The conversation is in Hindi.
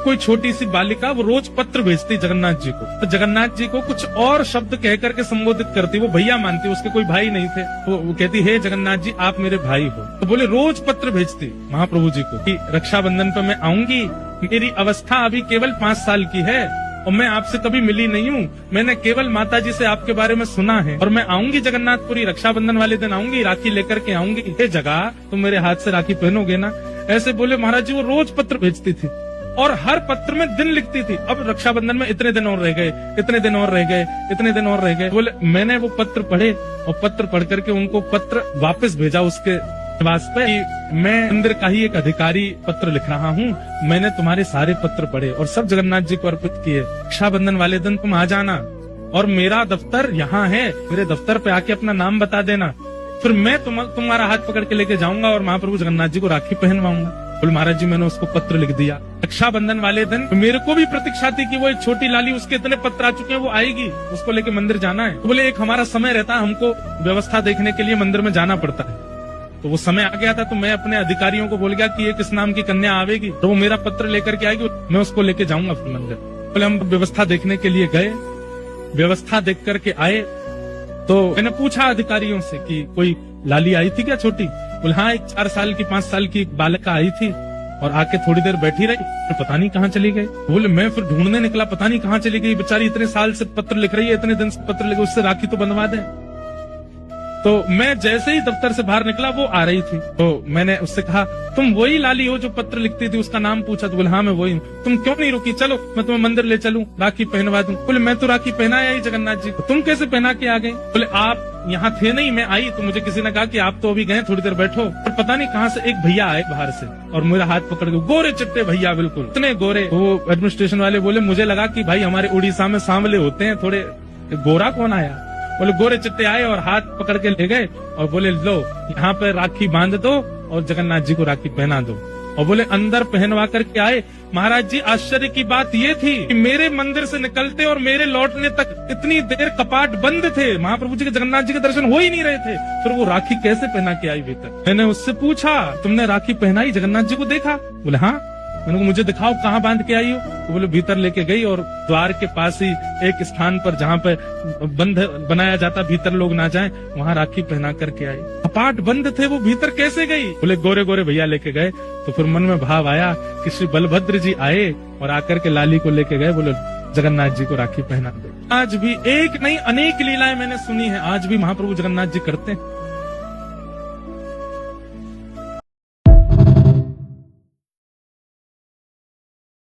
कोई छोटी सी बालिका वो रोज पत्र भेजती जगन्नाथ जी को, तो जगन्नाथ जी को कुछ और शब्द कह करके संबोधित करती, वो भैया मानती, उसके कोई भाई नहीं थे, तो वो कहती हे जगन्नाथ जी आप मेरे भाई हो। तो बोले रोज पत्र भेजती महाप्रभु जी को कि रक्षाबंधन पर मैं आऊंगी, मेरी अवस्था अभी केवल 5 साल की है और मैं आपसे कभी मिली नहीं हूँ, मैंने केवल माता जी से आपके बारे में सुना है और मैं आऊंगी जगन्नाथपुरी, रक्षाबंधन वाले दिन आऊंगी, राखी लेकर के आऊंगी, हे जगह तुम मेरे हाथ से राखी पहनोगे ना। ऐसे बोले महाराज जी। वो रोज पत्र भेजती थी और हर पत्र में दिन लिखती थी, अब रक्षाबंधन में इतने दिन और रह गए, इतने दिन और रह गए, इतने दिन और रह गए। बोले मैंने वो पत्र पढ़े और पत्र पढ़ करके उनको पत्र वापस भेजा उसके निवास पे कि मैं मंदिर का ही एक अधिकारी पत्र लिख रहा हूँ, मैंने तुम्हारे सारे पत्र पढ़े और सब जगन्नाथ जी को अर्पित किए, रक्षाबंधन वाले दिन तुम आ जाना और मेरा दफ्तर यहाँ है, मेरे दफ्तर पे आके अपना नाम बता देना, फिर मैं तुम्हारा हाथ पकड़ के लेके जाऊंगा और महाप्रभु जगन्नाथ जी को राखी पहनवाऊंगा। बोले महाराज जी मैंने उसको पत्र लिख दिया। रक्षाबंधन वाले दिन मेरे को भी प्रतीक्षा थी कि वो एक छोटी लाली, उसके इतने पत्र आ चुके हैं, वो आएगी, उसको लेके मंदिर जाना है। तो बोले एक हमारा समय रहता है, हमको व्यवस्था देखने के लिए मंदिर में जाना पड़ता है, तो वो समय आ गया था, तो मैं अपने अधिकारियों को बोल गया कि एक इस नाम की कन्या आवेगी, तो वो मेरा पत्र लेकर के आएगी, मैं उसको लेके जाऊंगा फिर मंदिर। बोले हम व्यवस्था देखने के लिए गए, व्यवस्था देख करके आए, तो मैंने पूछा अधिकारियों से कि कोई लाली आई थी क्या छोटी? बोले हाँ, एक 4 साल की 5 साल की बालिका आई थी और आके थोड़ी देर बैठी रही, तो पता नहीं कहाँ चली गई। बोले मैं फिर ढूंढने निकला, पता नहीं कहाँ चली गई, बेचारी इतने साल से पत्र लिख रही है, इतने दिन से पत्र लिख, उससे राखी तो बंधवा दे। तो मैं जैसे ही दफ्तर से बाहर निकला वो आ रही थी, तो मैंने उससे कहा तुम वही लाली हो जो पत्र लिखती थी? उसका नाम पूछा तो बोले हाँ मैं वही हूँ। तुम क्यों नहीं रुकी, चलो मैं तुम्हें मंदिर ले चलूं, राखी पहनवा दूं। बोले मैं तो राखी पहनाया ही जगन्नाथ जी को, तुम कैसे पहना के आ गए? बोले आप यहाँ थे नहीं, मैं आई तो मुझे किसी ने कहा कि आप तो अभी गए, थोड़ी देर बैठो। और पता नहीं कहाँ से एक भैया आए बाहर से और मेरा हाथ पकड़ के, गोरे चिट्टे भैया बिल्कुल इतने गोरे। वो एडमिनिस्ट्रेशन वाले बोले मुझे लगा कि भाई हमारे उड़ीसा में सांवले होते हैं थोड़े, गोरा कौन आया? बोले गोरे चिट्टे आए और हाथ पकड़ के ले गए और बोले लो यहाँ पे राखी बांध दो और जगन्नाथ जी को राखी पहना दो। और बोले अंदर पहनवा करके आए। महाराज जी आश्चर्य की बात ये थी कि मेरे मंदिर से निकलते और मेरे लौटने तक इतनी देर कपाट बंद थे, महाप्रभु जी के जगन्नाथ जी के दर्शन हो ही नहीं रहे थे, फिर वो राखी कैसे पहना के आई भीतर? मैंने उससे पूछा तुमने राखी पहनाई, जगन्नाथ जी को देखा? बोले हाँ। मैंने कहा मुझे दिखाओ कहाँ बांध के आई हो? तो बोले भीतर लेके गई और द्वार के पास ही एक स्थान पर जहाँ पे बंद बनाया जाता भीतर लोग ना जाएं, वहाँ राखी पहना करके आई। कपाट बंद थे, वो भीतर कैसे गई? बोले गोरे गोरे भैया लेके गए। तो फिर मन में भाव आया कि श्री बलभद्र जी आए और आकर के लाली को लेके गए, बोले जगन्नाथ जी को राखी पहना दो। आज भी एक नहीं अनेक लीलाएं मैंने सुनी है, आज भी महाप्रभु जगन्नाथ जी करते हैं।